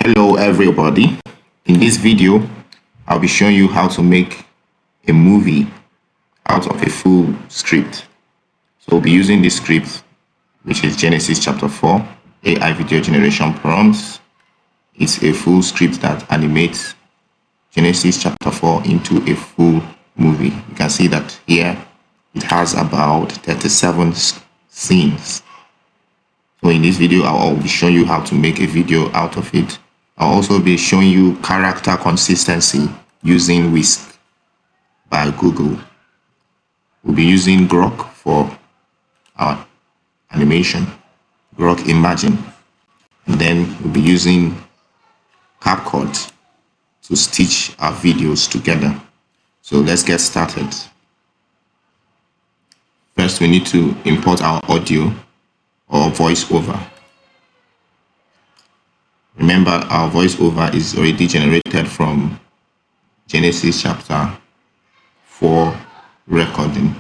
Hello everybody. In this video, I'll be showing you how to make a movie out of a full script. So we'll be using this script, which is Genesis chapter 4, AI video generation prompts. It's a full script that animates Genesis chapter 4 into a full movie. You can see that here it has about 37 scenes. So in this video, I'll be showing you how to make a video out of it. I'll also be showing you character consistency using Whisk by Google. We'll be using Grok for our animation, Grok Imagine. And then we'll be using Capcut to stitch our videos together. So let's get started. First, we need to import our audio or voiceover. Remember, our voiceover is already generated from Genesis chapter 4 recording.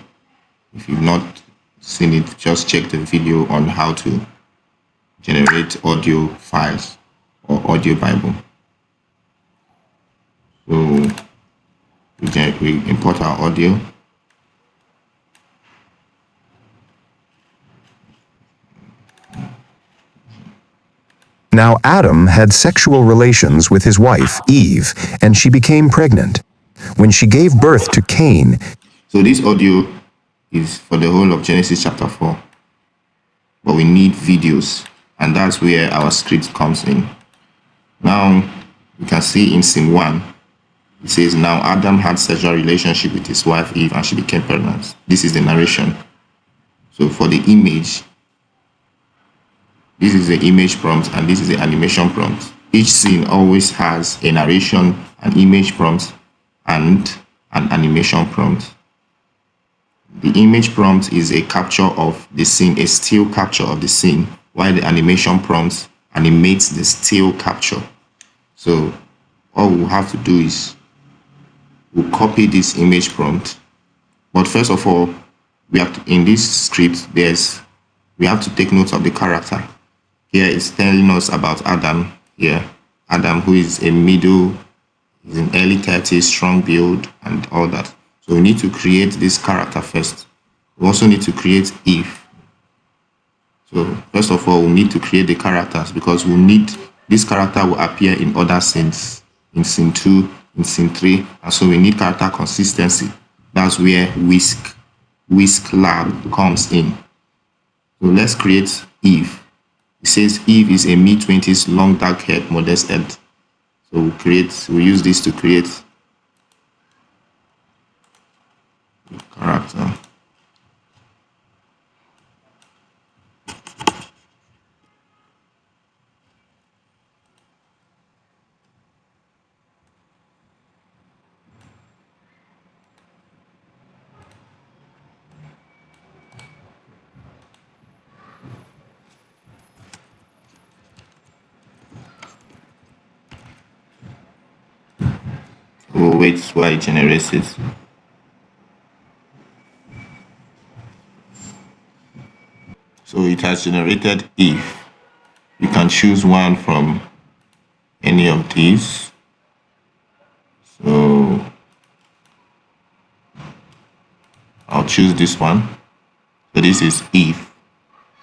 If you've not seen it, just check the video on how to generate audio files or audio Bible. So we import our audio. Now Adam had sexual relations with his wife, Eve, and she became pregnant. When she gave birth to Cain. So this audio is for the whole of Genesis chapter 4. But we need videos, and that's where our script comes in. Now, you can see in scene 1, it says, now Adam had sexual relationship with his wife Eve, and she became pregnant. This is the narration. So for the image, this is the image prompt and this is the animation prompt. Each scene always has a narration, an image prompt, and an animation prompt. The image prompt is a capture of the scene, a still capture of the scene, while the animation prompt animates the still capture. So all we'll have to do is we'll copy this image prompt. But first of all, we have to, in this script, we have to take note of the character. Here it's telling us about Adam here. Adam, who is a middle, is in early 30s, strong build, and all that. So we need to create this character first. We also need to create Eve. So first of all, we need to create the characters because we need this character will appear in other scenes, in scene 2, in scene 3, and so we need character consistency. That's where Whisk Lab comes in. So let's create Eve. It says Eve is a mid-20s, long dark head, modest head. So we'll use this to create the character. We'll wait while it generates it. So it has generated Eve. You can choose one from any of these. So I'll choose this one. So this is Eve.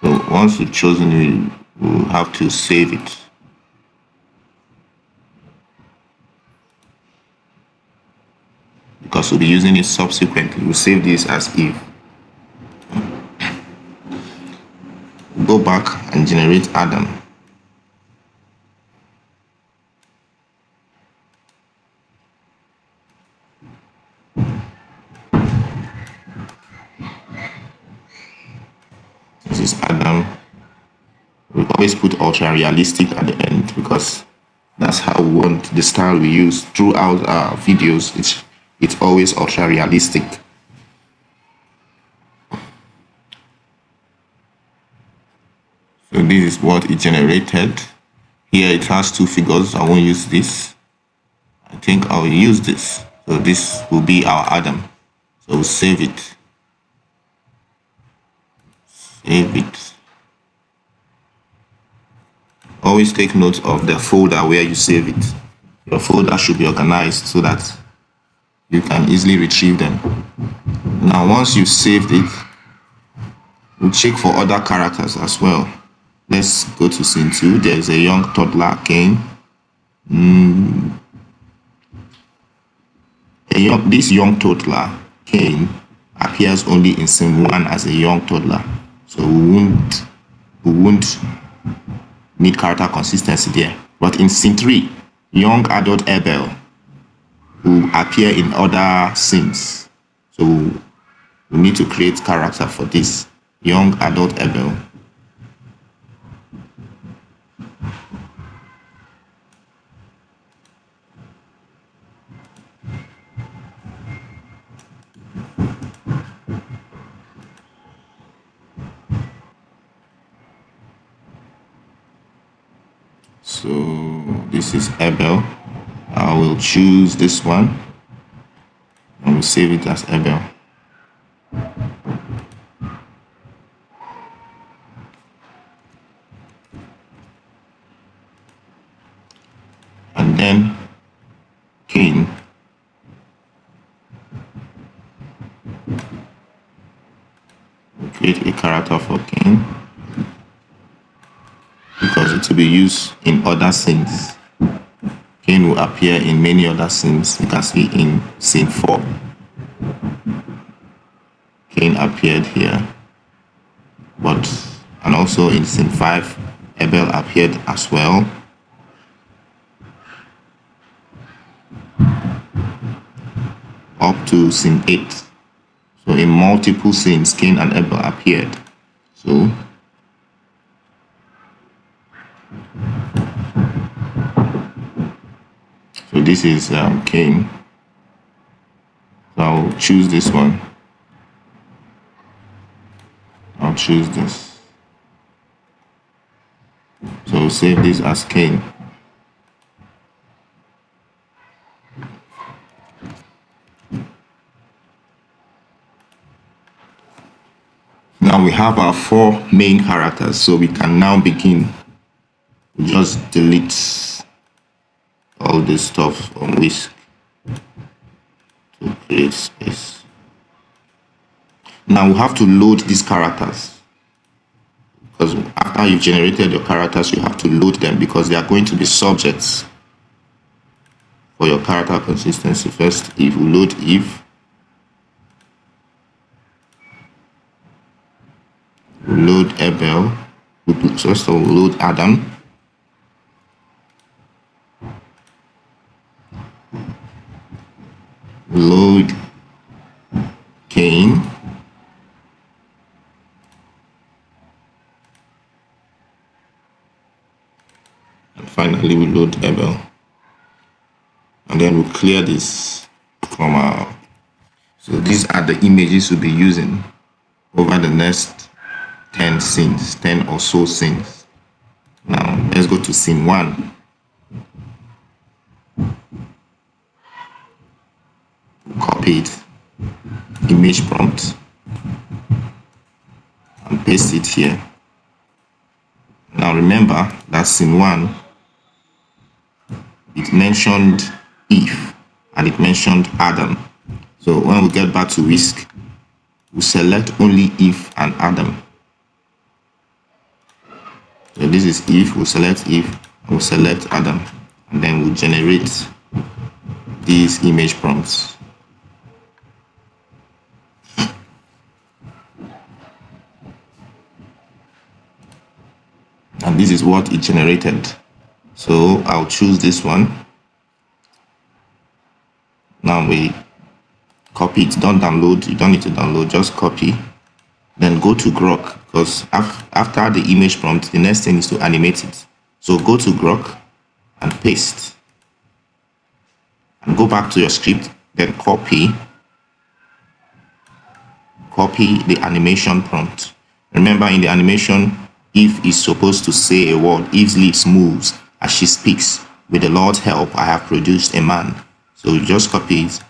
So once you've chosen it, we'll have to save it. Because we'll be using it subsequently. We'll save this as Eve. Go back and generate Adam. This is Adam. We always put ultra realistic at the end because that's how we want the style we use throughout our videos. It's always ultra realistic. So this is what it generated. Here it has two figures. I won't use this. I think I'll use this. So this will be our Adam. So we'll save it. Save it. always take note of the folder where you save it. Your folder should be organized so that you can easily retrieve them. Now, once you've saved it, we'll check for other characters as well. Let's go to scene 2. There's a young toddler, Cain. This young toddler, Cain, appears only in scene 1 as a young toddler. So we won't need character consistency there. But in scene 3, young adult Abel will appear in other scenes. So we need to create character for this young adult Abel. So this is Abel. I will choose this one and we'll save it as Abel. And then Cain. We'll create a character for Cain because it will be used in other scenes. Cain will appear in many other scenes. You can see in scene 4. Cain appeared here. And also in scene 5, Abel appeared as well. Up to scene 8. So in multiple scenes, Cain and Abel appeared. So this is Cain. So I'll choose this one. I'll choose this. So save this as Cain. Now we have our 4 main characters, so we can now begin. We just delete all this stuff on Whisk to create space. Now we have to load these characters, because after you've generated your characters, you have to load them because they are going to be subjects for your character consistency. First, if we load if, we load Abel, first of all, load Adam, load Cain, and finally we load Abel. And then we'll clear this from our. So these are the images we'll be using over the next 10 scenes, 10 or so scenes. Now let's go to scene 1. Copy it, image prompt, and paste it here. Now remember that scene 1, it mentioned Eve and it mentioned Adam. So when we get back to Whisk, we'll select only Eve and Adam. So this is Eve, we'll select Eve, and we'll select Adam, and then we'll generate these image prompts. And this is what it generated. So I'll choose this one. Now we copy it. Don't download, you don't need to download, just copy. Then go to Grok, because after the image prompt, the next thing is to animate it. So go to Grok and paste. And go back to your script, then copy the animation prompt. Remember, in the animation, Eve is supposed to say a word. Eve's lips moves as she speaks. With the Lord's help, I have produced a man. So you just copy it.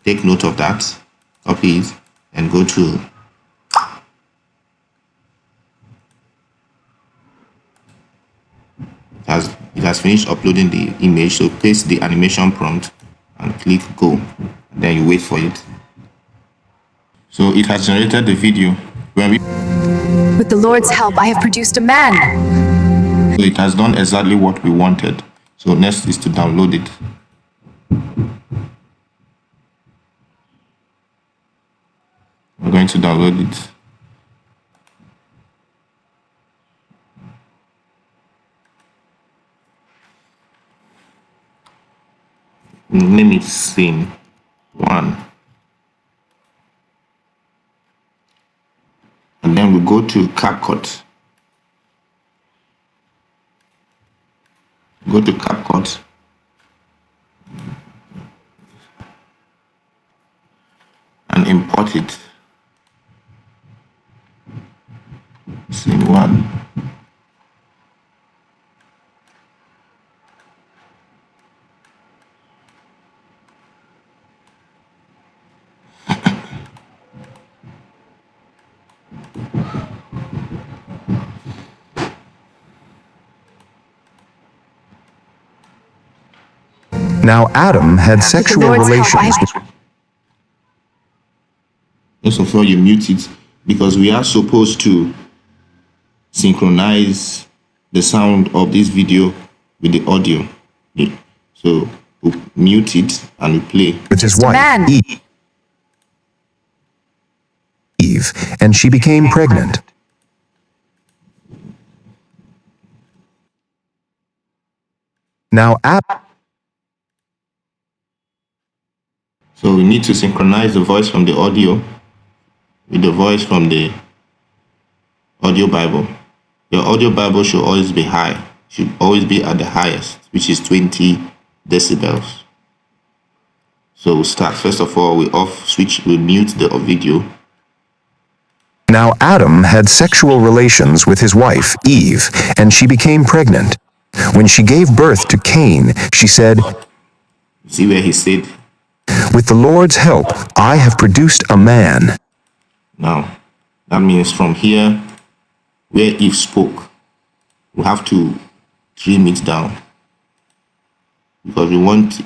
Take note of that. Copy it and go to it has finished uploading the image. So paste the animation prompt and click go. Then you wait for it. So it has generated the video. With the Lord's help, I have produced a man. So it has done exactly what we wanted. So next is to download it. We're going to download it. Name it scene 1. And then we go to Capcut. Go to Capcut. And import it. Scene 1. Now Adam had sexual Lord's help, relations with... First of all, you mute it because we are supposed to synchronize the sound of this video with the audio. Yeah. So we mute it and we play. with his wife, man. Eve, and she became pregnant. Now So we need to synchronize the voice from the audio with the voice from the audio Bible. Your audio Bible should always be high, should always be at the highest, which is 20 decibels. So we'll start. First of all, we mute the video. Now Adam had sexual relations with his wife, Eve, and she became pregnant. When she gave birth to Cain, she said, See where he said, "With the Lord's help, I have produced a man." now that means from here where Eve spoke, we have to trim it down because we want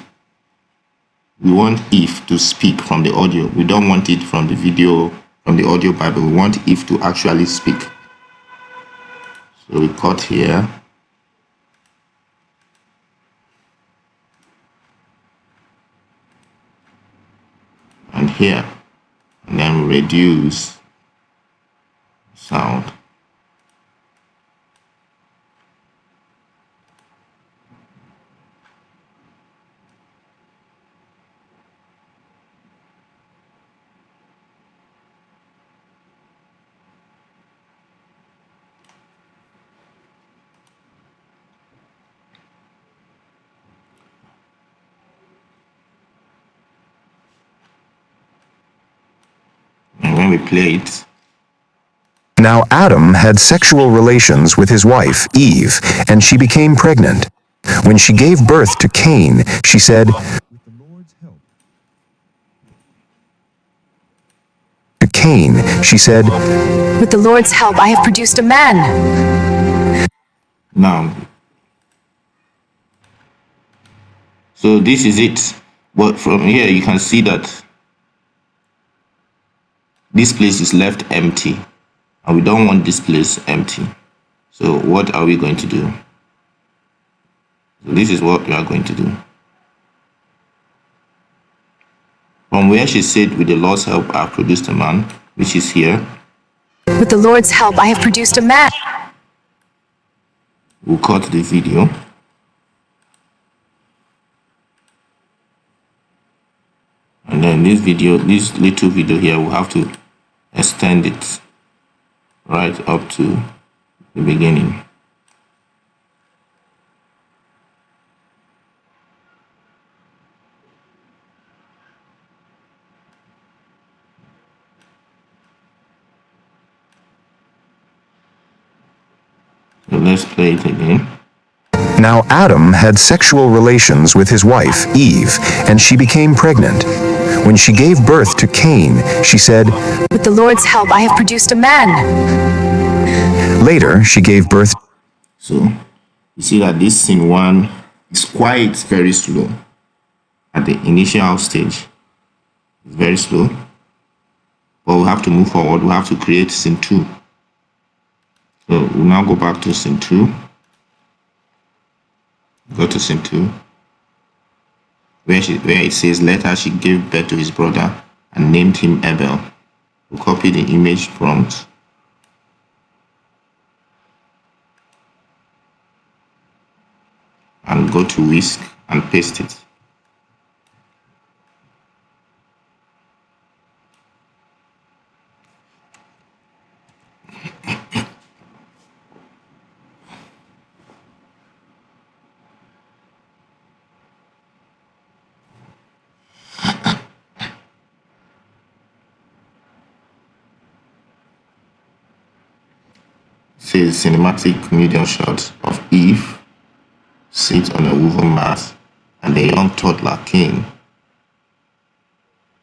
Eve to speak from the audio. We don't want it from the video, from the audio Bible. We want Eve to actually speak. So we cut here. And here. And then we reduce sound. And when we play it, Now Adam had sexual relations with his wife, Eve, and she became pregnant. When she gave birth to Cain, she said, to Cain, she said, With the Lord's help, I have produced a man. now, so this is it. But from here you can see that this place is left empty and we don't want this place empty. So what are we going to do? So this is what we are going to do. From where she said, with the Lord's help, I have produced a man, which is here. With the Lord's help, I have produced a man. We'll cut the video. And then this little video here, we'll have to extend it right up to the beginning. So let's play it again. Now Adam had sexual relations with his wife, Eve, and she became pregnant. When she gave birth to Cain, she said, With the Lord's help, I have produced a man. later she gave birth. So You see that this scene 1 is quite very slow at the initial stage. It's very slow, but we have to move forward. We have to create scene 2. So we'll now go back to scene 2. Go to scene 2, where it says later she gave birth to his brother and named him Abel. We'll copy the image prompt and go to whisk and paste it. Says cinematic medium shot of Eve sit on a woven mat and a young toddler Cain.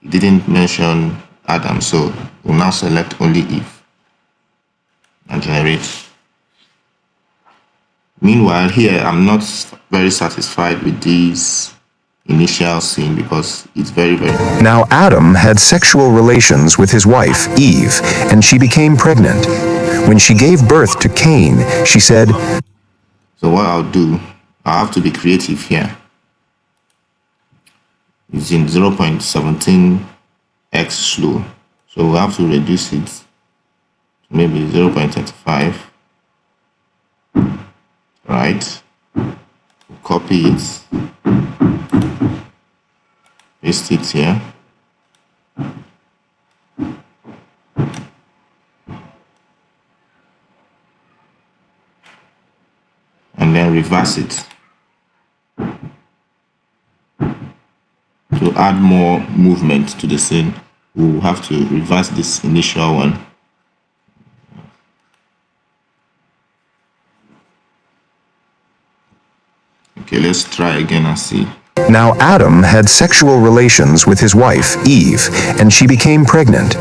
He didn't mention Adam, so we'll now select only Eve and generate. Meanwhile, here I'm not very satisfied with this initial scene because it's very. Now Adam had sexual relations with his wife, Eve, and she became pregnant. When she gave birth to Cain, she said, So what I'll do, I'll have to be creative here. It's in 0.17x slow. So we'll have to reduce it to maybe 0.35. Right? Copy it. Paste it here. And then reverse it to add more movement to the scene. We'll have to reverse this initial one. Okay, let's try again and see. Now Adam had sexual relations with his wife, Eve, and she became pregnant.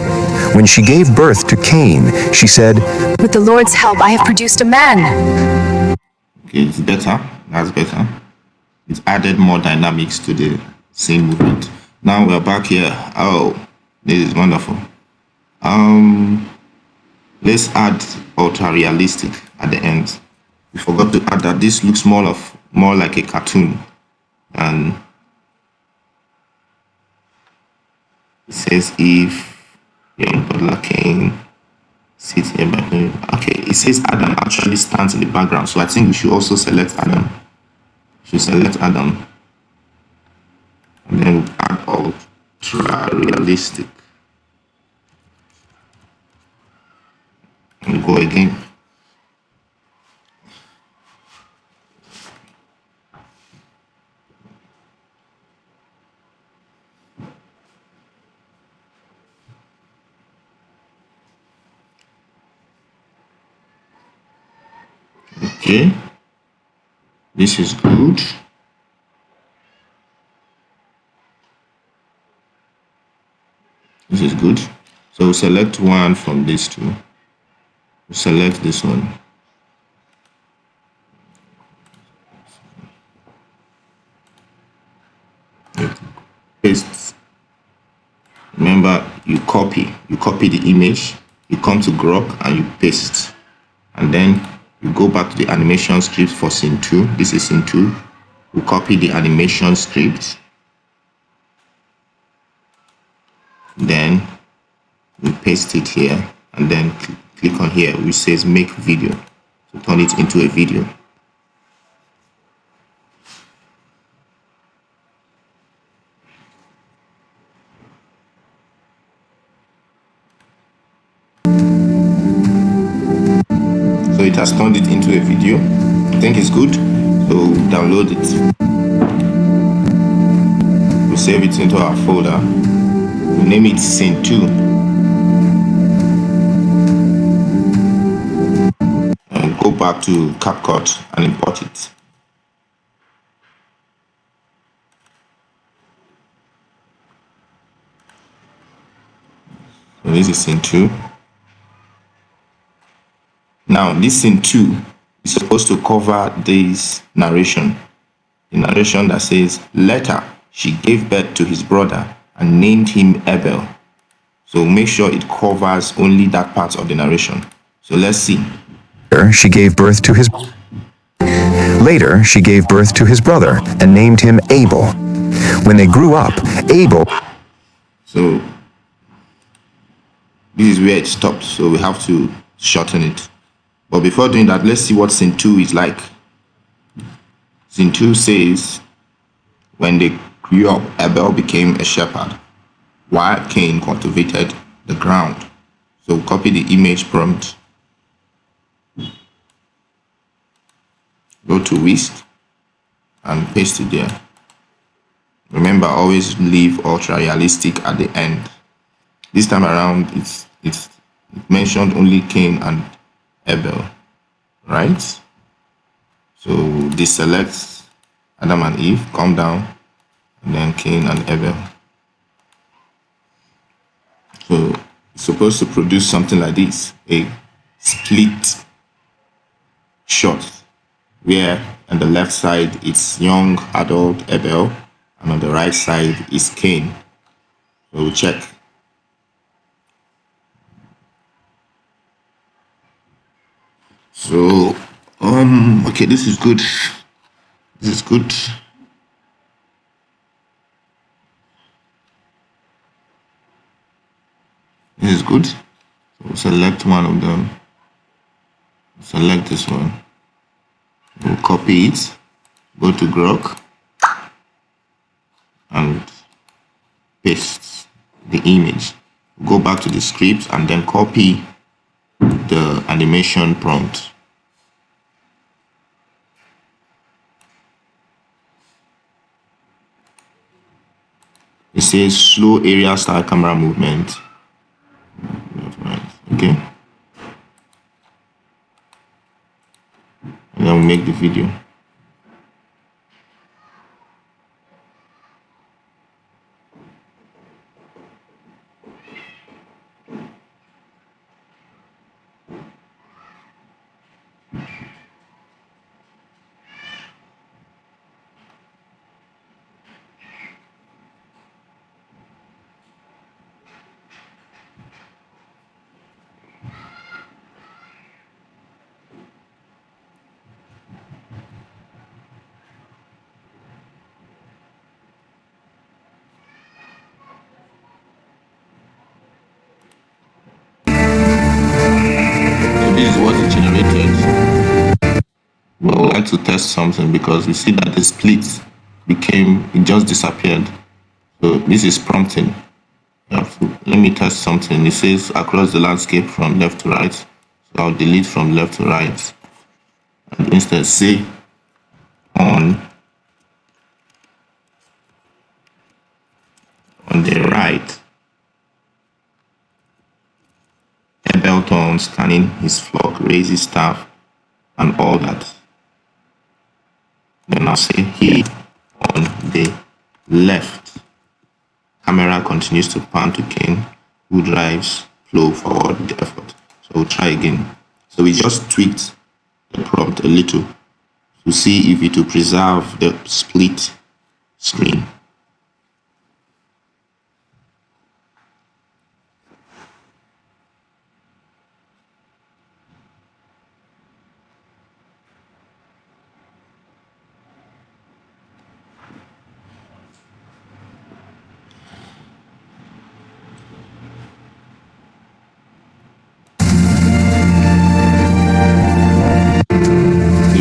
When she gave birth to Cain, she said, With the Lord's help, I have produced a man. Okay, it's better. That's better. It's added more dynamics to the scene movement. Now we're back here. Oh, this is wonderful. Let's add ultra realistic at the end. We forgot to add that this looks more like a cartoon, and it says if young toddler Cain sits here by me. Okay, it says Adam actually stands in the background, so I think we should also select Adam. We should select Adam, and then we'll add ultra realistic. And go again. Okay, this is good. This is good. So we'll select one from these two. We'll select this one. Paste. Remember, you copy the image, you come to Grok and you paste, and then you go back to the animation script for scene 2. This is scene 2. We copy the animation script, then we paste it here, and then click on here which says make video to turn it into a video. So it has turned it into a video. I think it's good. So download it. We'll save it into our folder. We'll name it scene 2. And go back to Capcut and import it. So this is scene 2. Now this scene 2 It's supposed to cover this narration. The narration that says, later she gave birth to his brother and named him Abel. So make sure it covers only that part of the narration. So let's see. She gave birth to his Later, she gave birth to his brother and named him Abel. When they grew up, Abel So this is where it stops. So we have to shorten it. But before doing that, let's see what scene 2 is like. Scene 2 says, when they grew up, Abel became a shepherd, while Cain cultivated the ground. So copy the image prompt. Go to Whisk and paste it there. Remember, always leave ultra realistic at the end. This time around, it's mentioned only Cain and Abel, right? So deselect Adam and Eve, come down, and then Cain and Abel. So it's supposed to produce something like this, a split shot, where on the left side it's young adult Abel, and on the right side is Cain. So we'll check. So okay, this is good. This is good. This is good. So we'll select one of them. Select this one. We'll copy it. Go to Grok and paste the image. Go back to the script and then copy the animation prompt. It says slow area style camera movement. Okay. And then we'll make the video. So this is what it generated. We would like to test something because we see that the split it just disappeared. So this is prompting. Let me test something. It says across the landscape from left to right. So I'll delete from left to right. And instead say on the right, Abel turns, scanning his flock, raises staff, and all that. Then I'll say here on the left, camera continues to pan to Cain, who drives flow forward with effort. So we'll try again. So we just tweaked the prompt a little to see if it will preserve the split screen.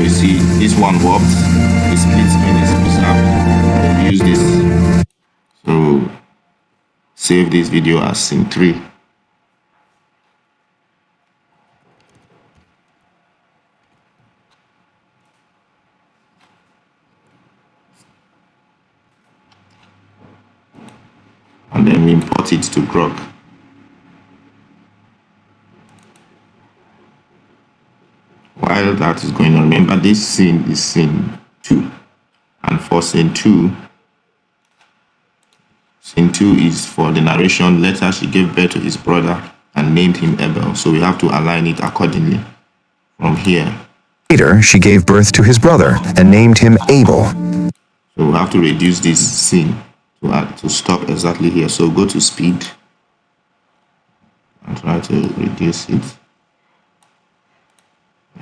See, this one worked. The split screen is preserved. We'll use this. So save this video as scene 3. And then we import it to Grok. While that is going on, remember this scene is scene 2. And for scene 2 is for the narration. Later she gave birth to his brother and named him Abel. So we have to align it accordingly from here. Later, she gave birth to his brother and named him Abel. So we have to reduce this scene to stop exactly here. So go to speed and try to reduce it.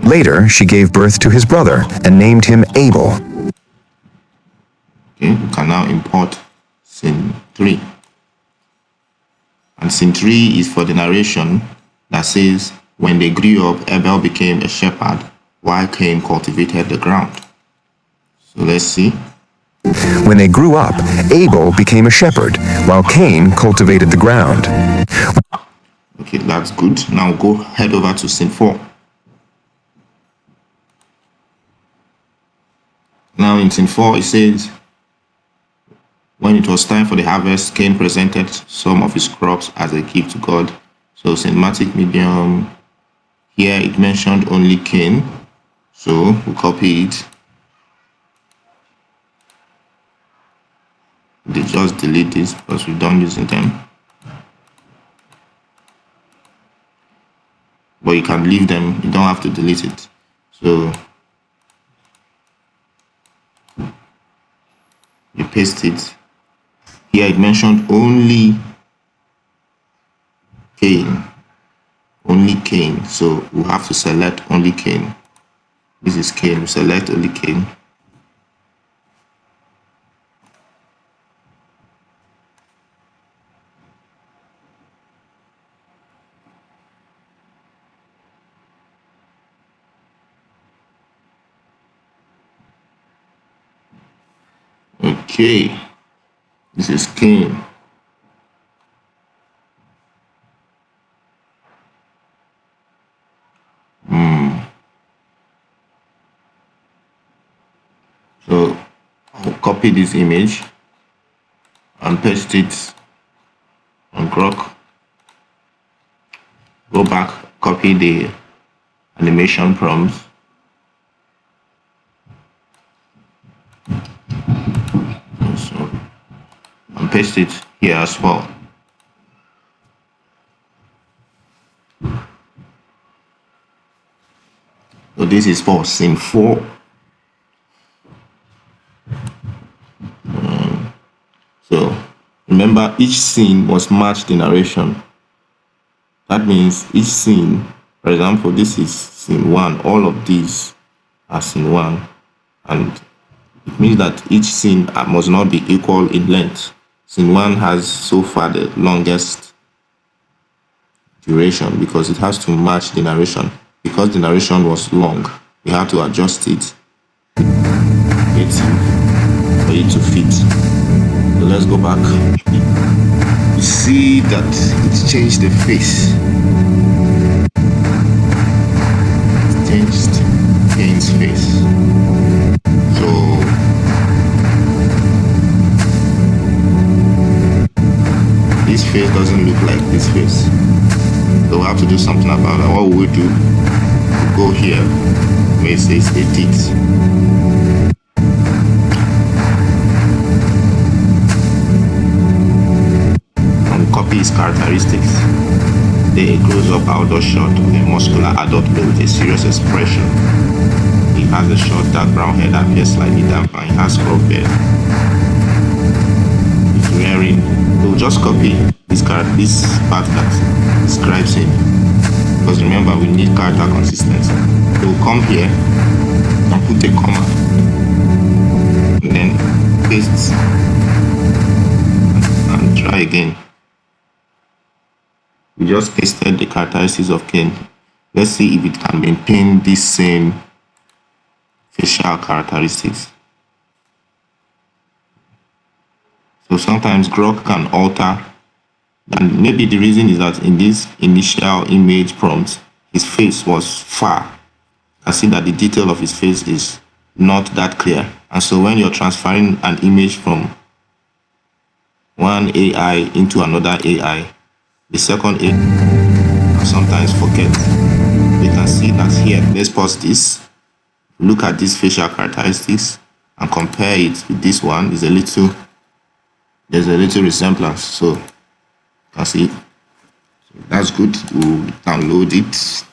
Later, she gave birth to his brother and named him Abel. Okay, we can now import scene 3. And scene 3 is for the narration that says, when they grew up, Abel became a shepherd, while Cain cultivated the ground. So let's see. When they grew up, Abel became a shepherd, while Cain cultivated the ground. Okay, that's good. Now go head over to scene 4. Now in scene 4, it says, when it was time for the harvest, Cain presented some of his crops as a gift to God. So cinematic medium, here it mentioned only Cain. So we'll copy it. They just delete this because we're done using them. But you can leave them, you don't have to delete it. So you paste it. Here it mentioned only Cain. Only Cain. So we have to select only Cain. This is Cain. We select only Cain. Okay. This is Cain. So I'll copy this image and paste it on Grok. Go back, copy the animation prompts. So, and paste it here as well. So this is for scene 4. So remember, each scene must match the narration. That means each scene, for example, this is scene 1. All of these are scene 1. And it means that each scene must not be equal in length. Scene 1 has so far the longest duration because it has to match the narration. Because the narration was long, we have to adjust it for it to fit. So let's go back. You see that it's changed the face. It's changed Cain's face. So this face doesn't look like this face. So we have to do something about it. What we will do, we'll go here where it says edit. Copy his characteristics. Then a close-up outdoor shot of a muscular adult male with a serious expression. He has a short dark brown hair that appears slightly damp and he has curly beard. He's wearing, we'll just copy this part that describes him. Because remember, we need character consistency. So we'll come here and put a comma. And then paste and try again. We just pasted the characteristics of Cain. Let's see if it can maintain this same facial characteristics. So sometimes Grok can alter, and maybe the reason is that in this initial image prompt, his face was far. I see that the detail of his face is not that clear. And so when you're transferring an image from one AI into another AI, the second AI can sometimes forget. You can see that here. Let's pause this. Look at these facial characteristics and compare it with this one. There's a little resemblance. So you can see. So that's good. We'll download it.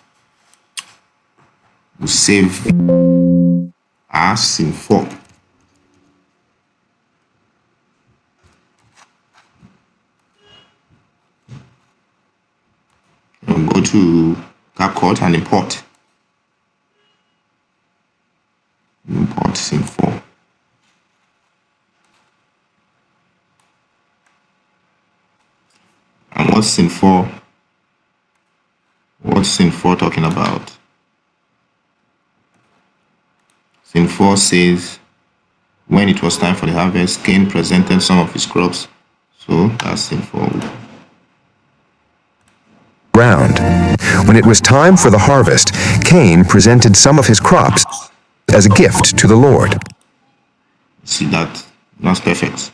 We'll save as scene 4. We'll go to Capcut and import. Import scene 4. And what's scene 4? What's scene 4 talking about? Scene 4 says, when it was time for the harvest, Cain presented some of his crops. So that's scene 4. Ground. When it was time for the harvest, Cain presented some of his crops as a gift to the Lord. See that? That's perfect.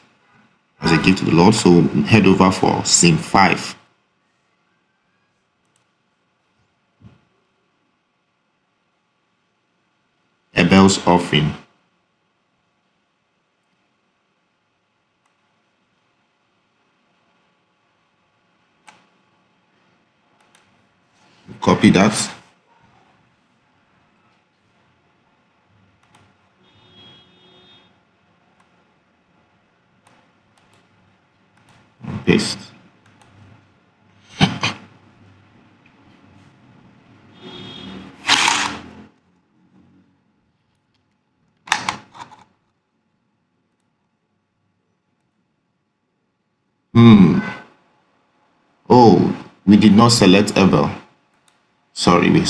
As a gift to the Lord. So head over for scene 5. Abel's offering. Copy that. And paste. Oh, we did not select Abel. Sorry, we'll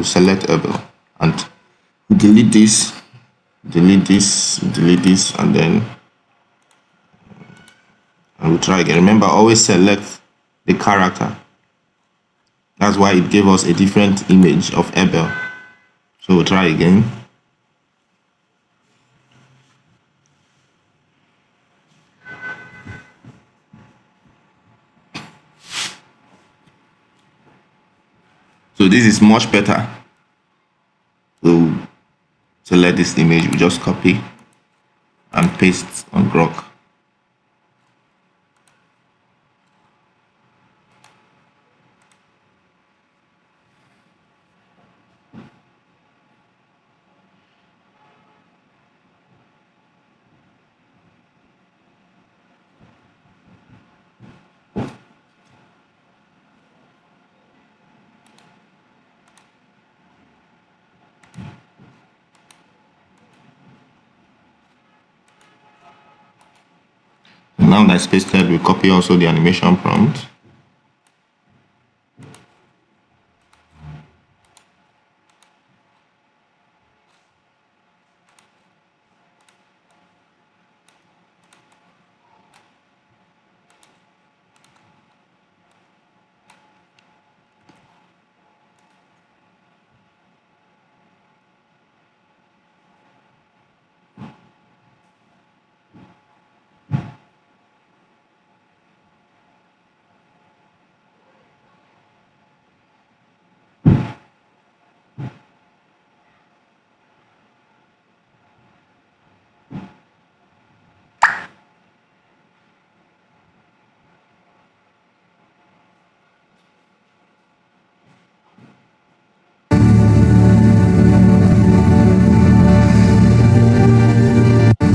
select Abel and delete this, delete this, delete this, and then we'll try again. Remember, always select the character. That's why it gave us a different image of Abel. So we'll try again. So this is much better. We'll select this image, we just copy and paste on Grok. Now that's pasted, we copy also the animation prompt.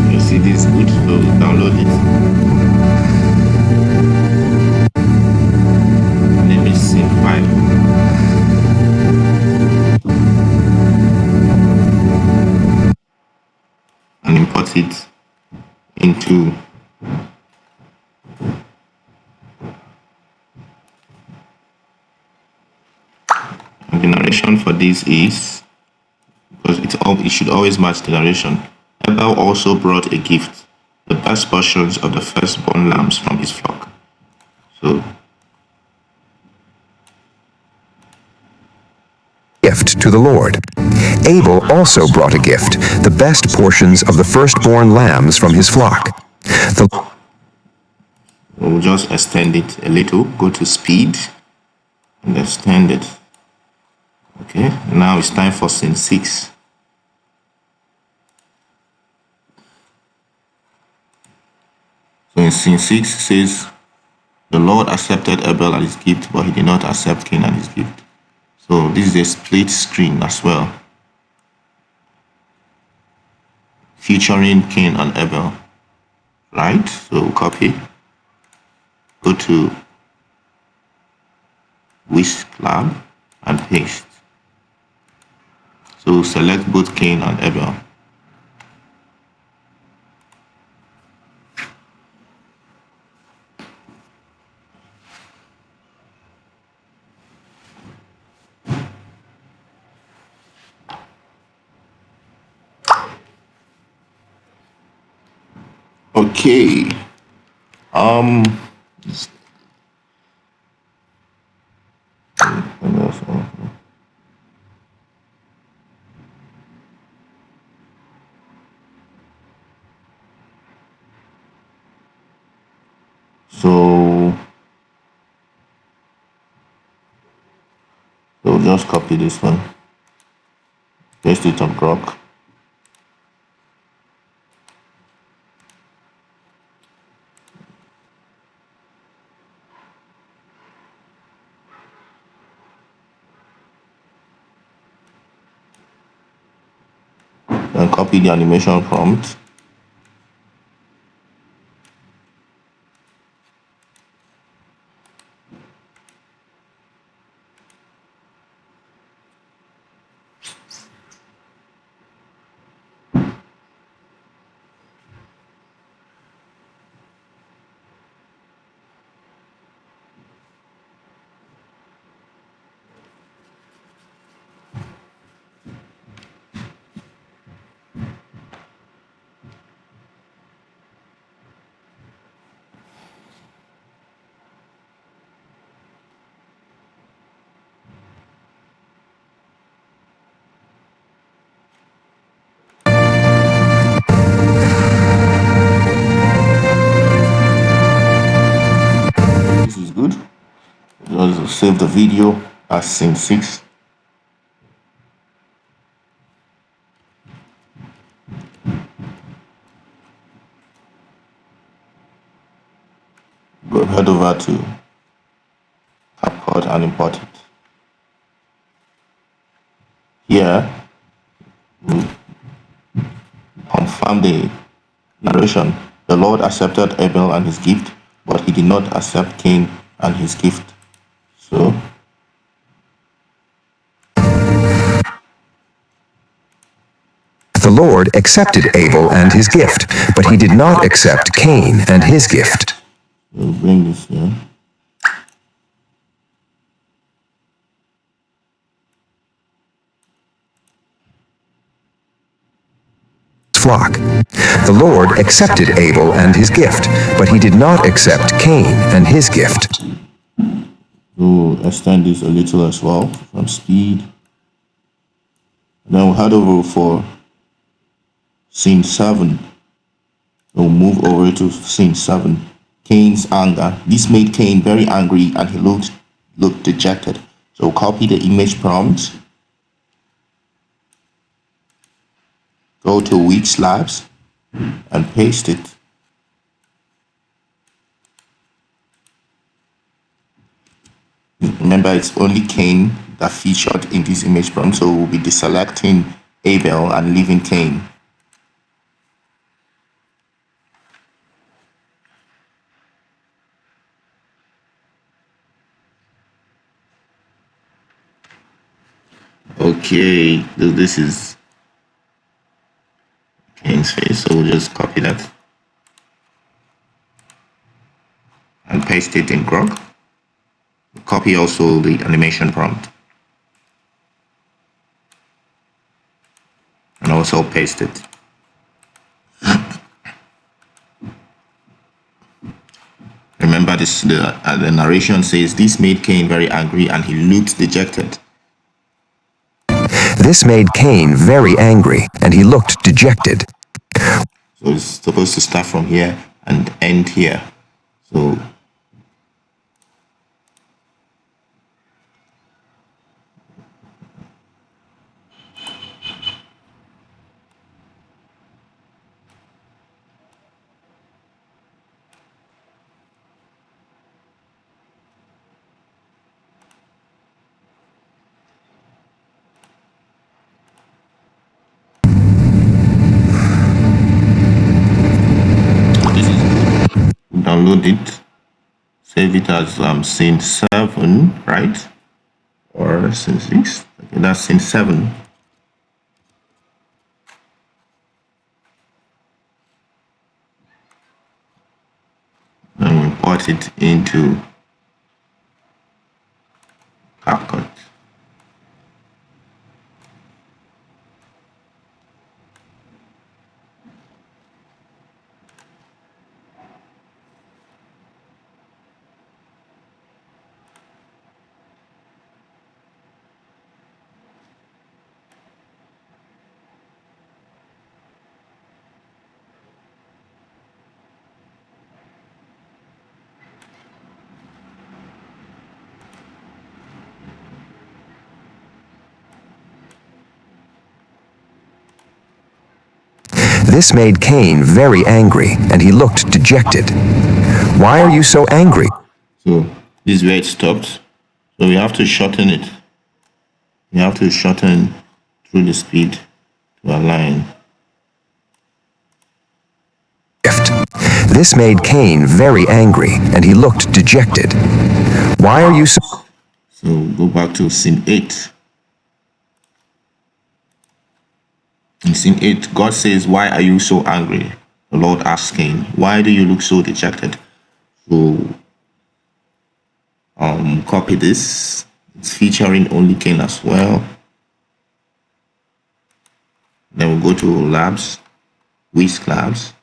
You see this is good, so download it. Name is scene 5. And import it into and the narration for this is, because it should always match the narration. Abel also brought a gift, the best portions of the firstborn lambs from his flock. So Gift to the Lord. Abel also brought a gift, the best portions of the firstborn lambs from his flock. we'll just extend it a little, go to speed and extend it. Okay, now it's time for scene 6. So in scene 6 it says, the Lord accepted Abel and his gift, but he did not accept Cain and his gift. So this is a split screen as well. featuring Cain and Abel, right? So copy, go to Whisk Lab and paste. So select both Cain and Abel. Okay. So just copy this one, paste it on Grok. Then copy the animation prompt. This is good. Just save the video as scene 6. Go head over to Capcut and import it. Here, confirm the narration. The Lord accepted Abel and his gift, but he did not accept Cain and his gift. So, The Lord accepted Abel and his gift, but he did not accept Cain and his gift. we'll bring this here. Flock. The Lord accepted Abel and his gift, but he did not accept Cain and his gift. We'll extend this a little as well from speed. Then we'll head over for scene 7. We'll move over to scene 7. Cain's anger. This made Cain very angry and he looked dejected. So copy the image prompt. Go to Wix Labs and paste it. Remember, it's only Cain that featured in this image prompt, so we'll be deselecting Abel and leaving Cain. Okay, this is Cain's face, so we'll just copy that and paste it in Grok. Copy also the animation prompt and also paste it. Remember, the narration says this made Cain very angry and he looked dejected. This made Cain very angry, and he looked dejected. So it's supposed to start from here and end here. So download it, save it as scene 7, right? Or scene 6. Okay, that's scene 7. And we import it into Capcut. This made Cain very angry, and he looked dejected. Why are you so angry? So this is where it stopped. So we have to shorten it. We have to shorten through the speed to align. This made Cain very angry, and he looked dejected. Why are you so... So go back to scene 8. In scene 8, God says, "Why are you so angry?" The Lord asks Cain, "Why do you look so dejected?" So copy this. It's featuring only Cain as well. Then we'll go to labs, Whisk Labs.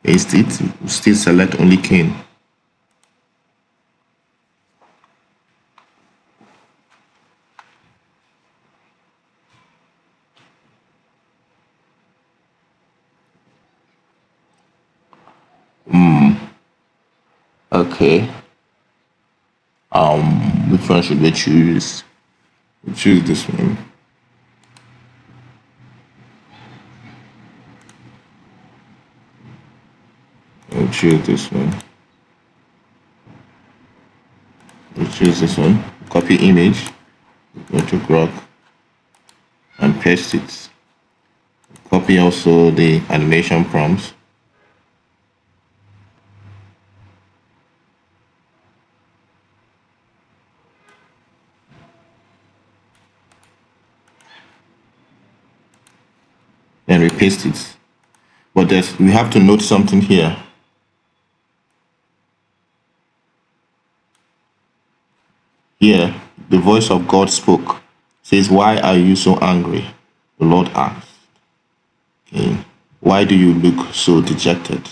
Paste it. We'll still select only Cain. Okay. Which one should we choose? We'll choose this one. We'll choose this one. We'll choose this one. Copy image. Go to Grok and paste it. Copy also the animation prompts. Then we paste it. But we have to note something here. Here, the voice of God spoke. It says, "Why are you so angry?" The Lord asked. Okay. Why do you look so dejected?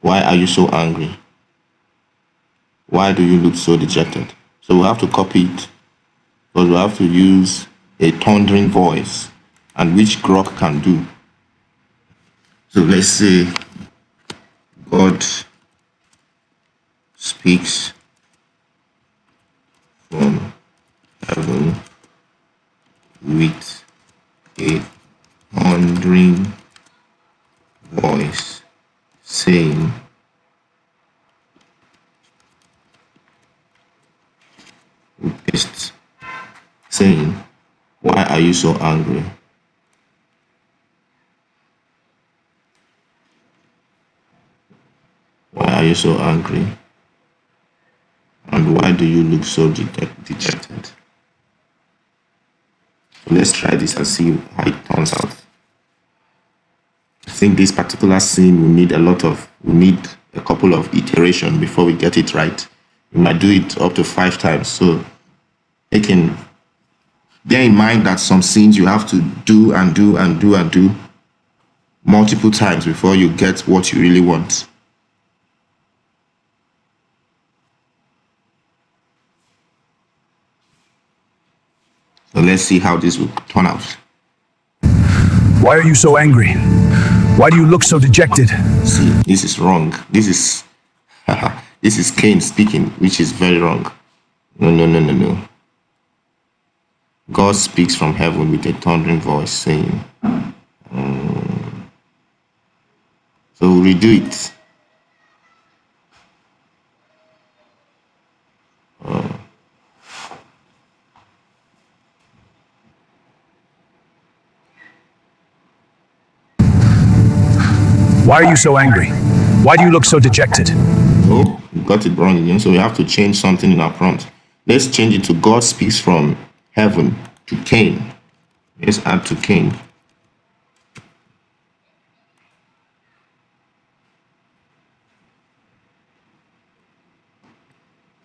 Why are you so angry? Why do you look so dejected? So we have to copy it, because we have to use a thundering voice, and which Grok can do. So let's say God speaks from heaven with a thundering voice, saying, we paste, saying, "Why are you so angry?" Why are you so angry? And why do you look so dejected? So let's try this and see how it turns out. I think this particular scene we need a couple of iterations before we get it right. We might do it up to 5 times. So bear in mind that some scenes you have to do and do and do and do multiple times before you get what you really want. So let's see how this will turn out. Why are you so angry? Why do you look so dejected? See, this is wrong. This is this is Cain speaking, which is very wrong. No, no, no, no, no. God speaks from heaven with a thundering voice, saying, so redo it. Why are you so angry? Why do you look so dejected? Oh, we got it wrong again. So we have to change something in our prompt. Let's change it to God speaks from heaven to Cain. Let's add to Cain.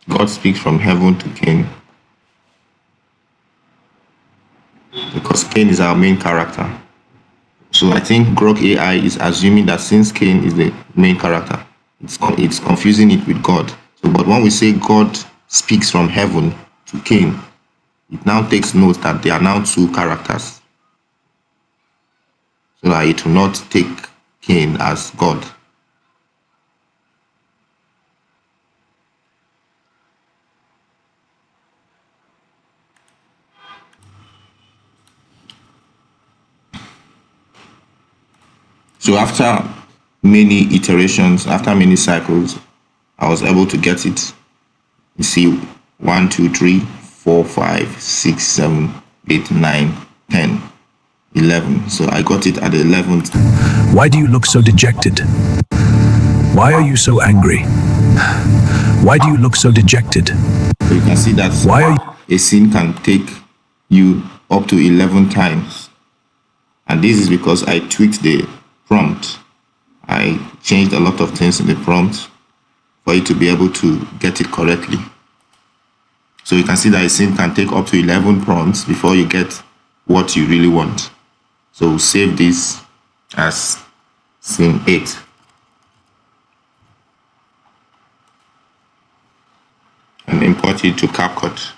God speaks from heaven to Cain. Because Cain is our main character. So I think Grok AI is assuming that since Cain is the main character, it's confusing it with God. So, but when we say God speaks from heaven to Cain, it now takes note that there are now two characters. So that it will not take Cain as God. So after many iterations, after many cycles, I was able to get it. You see, 1, 2, 3, 4, 5, 6, 7, 8, 9, 10, 11. So I got it at the 11th. Why do you look so dejected? Why are you so angry? Why do you look so dejected? So you can see that Why are a scene can take you up to 11 times. And this is because I tweaked the prompt. I changed a lot of things in the prompt for you to be able to get it correctly. So you can see that a scene can take up to 11 prompts before you get what you really want. So save this as scene 8. And import it to Capcut.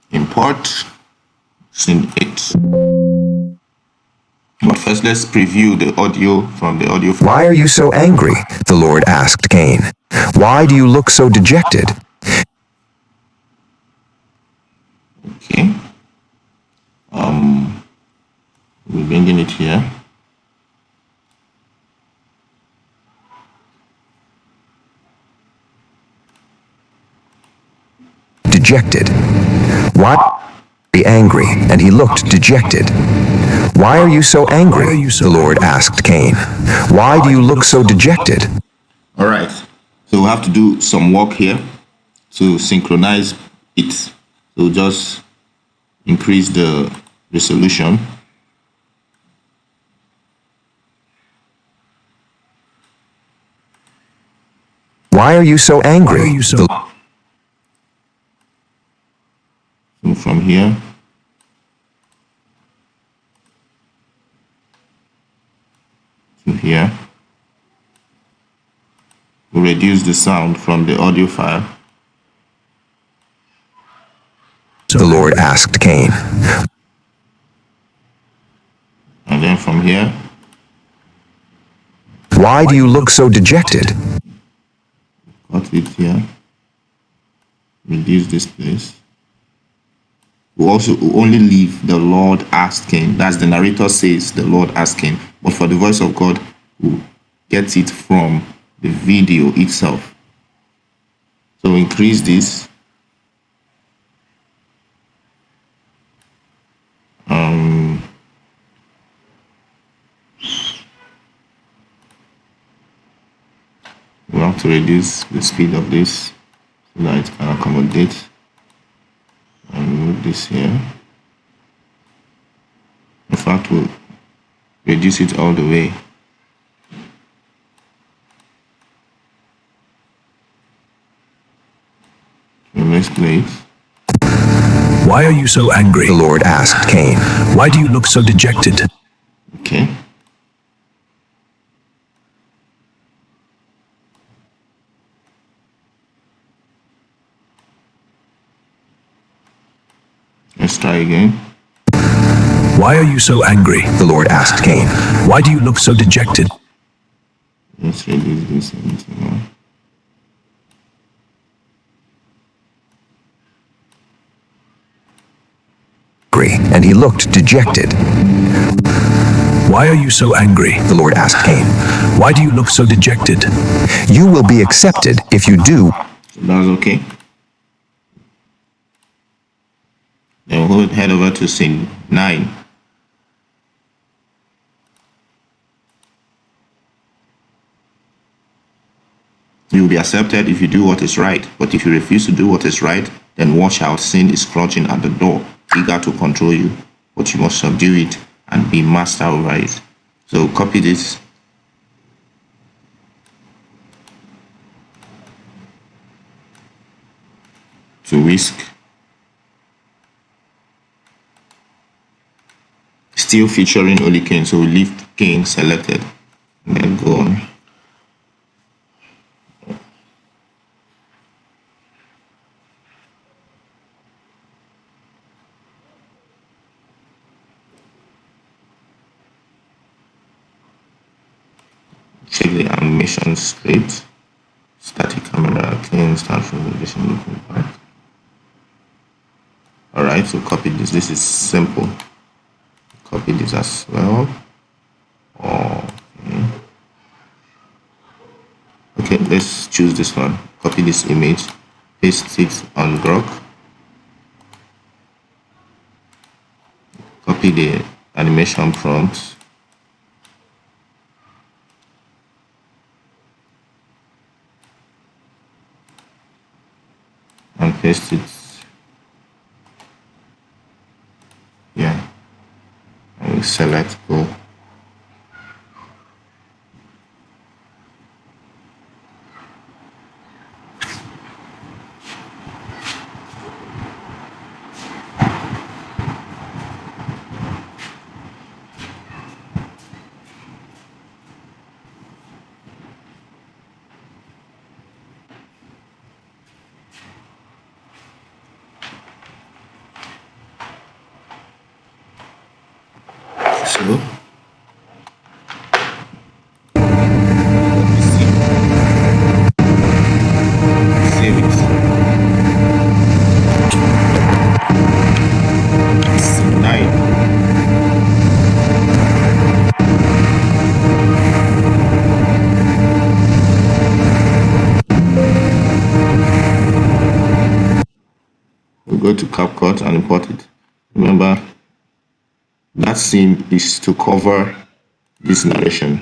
Import scene 8. But first, let's preview the audio from the audio file. Why are you so angry? The Lord asked Cain. Why do you look so dejected? Okay. We're bringing it here. Dejected. Why be angry? And he looked dejected. Why are you so angry? The Lord asked Cain. Why do you look so dejected? All right. So we have to do some work here to synchronize it. So just increase the resolution. Why are you so angry? Why are you so- So from here, to here, we reduce the sound from the audio file. The Lord asked Cain. And then from here, Why do you look so dejected? cut it here, reduce this place. We also only leave the Lord asked Cain. That's the narrator says the Lord asked Cain. But for the voice of God, we get it from the video itself. So increase this. We have to reduce the speed of this so that it can accommodate. And move this here. In fact, we'll reduce it all the way. Let's play it. Why are you so angry? The Lord asked Cain. Why do you look so dejected? Okay. Let's try again. Why are you so angry? The Lord asked Cain. Why do you look so dejected? Let's reduce this a little more. And he looked dejected. Why are you so angry? The Lord asked Cain. Why do you look so dejected? You will be accepted if you do. So that's okay. Then we'll head over to scene 9. You will be accepted if you do what is right, but if you refuse to do what is right, then watch out, sin is crouching at the door, eager to control you, but you must subdue it and be master over it. So copy this. To whisk. Still featuring only Cain, so we leave Cain selected and then go on. Check the animation script. Static camera, clean, start from position. Alright, so copy this. This is simple. Copy this as well. Okay, let's choose this one. Copy this image, paste it on Grok. Copy the animation prompt. And paste it here. And we select go. So save it. Nine. We'll go to Capcut and import it. Remember, that scene is to cover this narration,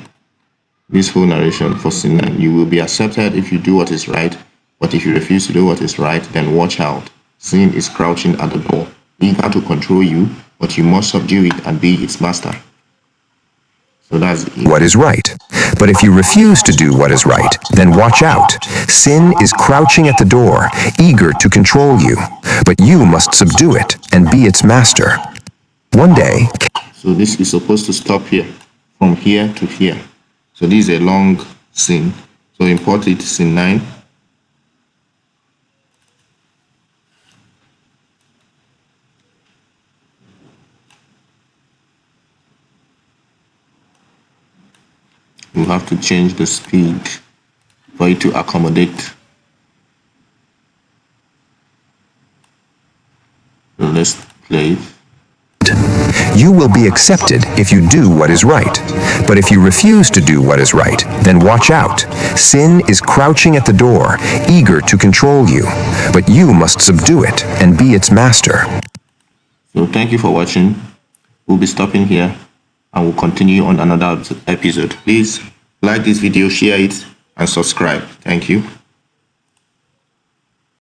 this whole narration for scene 9. You will be accepted if you do what is right, but if you refuse to do what is right, then watch out. Sin is crouching at the door, eager to control you, but you must subdue it and be its master. So that's it. What is right. But if you refuse to do what is right, then watch out. Sin is crouching at the door, eager to control you, but you must subdue it and be its master. One day, So this is supposed to stop here, from here to here. So this is a long scene. So import it, scene 9. You have to change the speed for it to accommodate. So let's play it. you will be accepted if you do what is right. But if you refuse to do what is right, then watch out. Sin is crouching at the door, eager to control you, but you must subdue it and be its master. So thank you for watching. We'll be stopping here and we'll continue on another episode. Please like this video, share it, and subscribe. Thank you.